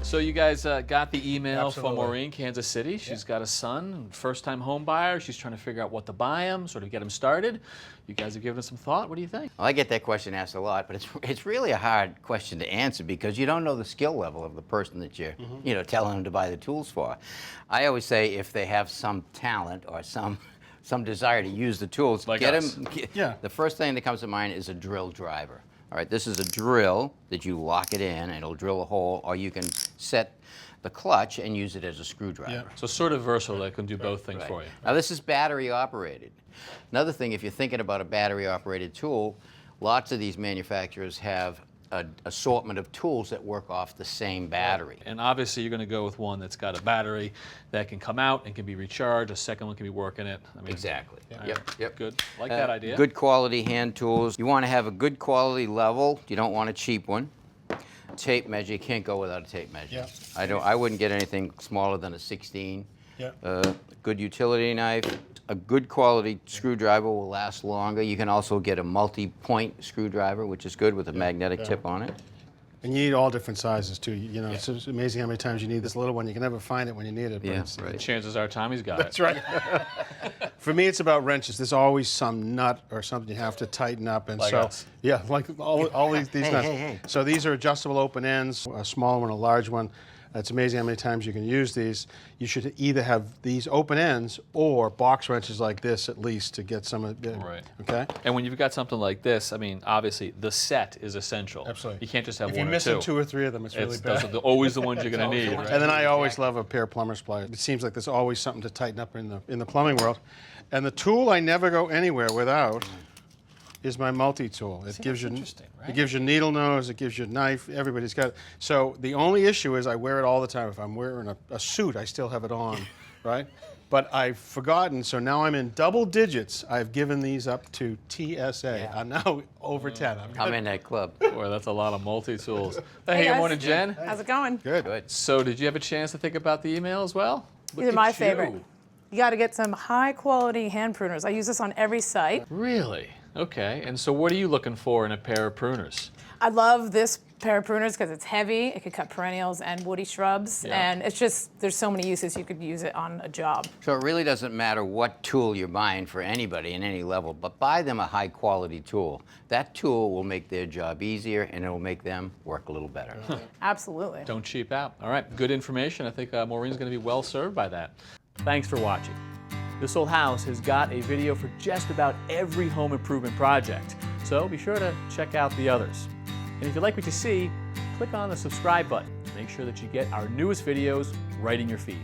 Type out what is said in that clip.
So you guys got the email Absolutely. from Maureen, Kansas City. She's got a son, first-time home buyer. She's trying to figure out what to buy him, sort of get him started. You guys have given us some thought. What do you think? Well, I get that question asked a lot, but it's really a hard question to answer because you don't know the skill level of the person that you're telling them to buy the tools for. I always say if they have some talent or some desire to use the tools, Like get us. them. Yeah. The first thing that comes to mind is a drill driver. All right, this is a drill that you lock it in and it'll drill a hole, or you can set the clutch and use it as a screwdriver. Yeah. So sort of versatile, that can do both things Right. for you. Now this is battery operated. Another thing, if you're thinking about a battery operated tool, lots of these manufacturers have an assortment of tools that work off the same battery. And obviously you're going to go with one that's got a battery that can come out and can be recharged. A second one can be working it. I mean, Exactly. all Yep. right, Yep. Good. Like that idea. Good quality hand tools. You want to have a good quality level. You don't want a cheap one. Tape measure. You can't go without a tape measure. Yeah. I wouldn't get anything smaller than a 16. Yeah. Good utility knife. A good quality screwdriver will last longer. You can also get a multi-point screwdriver, which is good with a magnetic tip on it. And you need all different sizes too. You know, it's just amazing how many times you need this little one. You can never find it when you need it. But Yeah, it's, right. Chances are Tommy's got That's it. right. For me, it's about wrenches. There's always some nut or something you have to tighten up, and Like so us. yeah, like all these Hey, nuts. hey. So these are adjustable open ends, a small one, a large one. It's amazing how many times you can use these. You should either have these open ends or box wrenches like this at least to get some of it. Right. Okay. And when you've got something like this, I mean, obviously the set is essential. Absolutely. You can't just have If one you're or missing two. two or three of them, it's really Those bad. are always the ones you're going to need. Right? And then I always love a pair of plumber's pliers. It seems like there's always something to tighten up in the plumbing world. And the tool I never go anywhere without is my multi-tool. It gives you interesting, right? It gives you needle nose, it gives you knife, everybody's got it. So the only issue is I wear it all the time. If I'm wearing a suit, I still have it on, right? But I've forgotten, so now I'm in double digits. I've given these up to TSA. Yeah. I'm now over 10. I'm in that club. Boy, that's a lot of multi-tools. Hey, Hey, good guys. morning, Jen. How's it going? Good. Good. So did you have a chance to think about the email as well? These Look are my at favorite. you. You got to get some high quality hand pruners. I use this on every site. Really? Okay. And so what are you looking for in a pair of pruners? I love this pair of pruners because it's heavy. It could cut perennials and woody shrubs. Yeah. And it's just, there's so many uses you could use it on a job. So it really doesn't matter what tool you're buying for anybody in any level, but buy them a high quality tool. That tool will make their job easier and it will make them work a little better. Absolutely. Don't cheap out. All right. Good information. I think Maureen's going to be well served by that. Thanks for watching. This Old House has got a video for just about every home improvement project, so be sure to check out the others. And if you like what you see, click on the subscribe button to make sure that you get our newest videos right in your feed.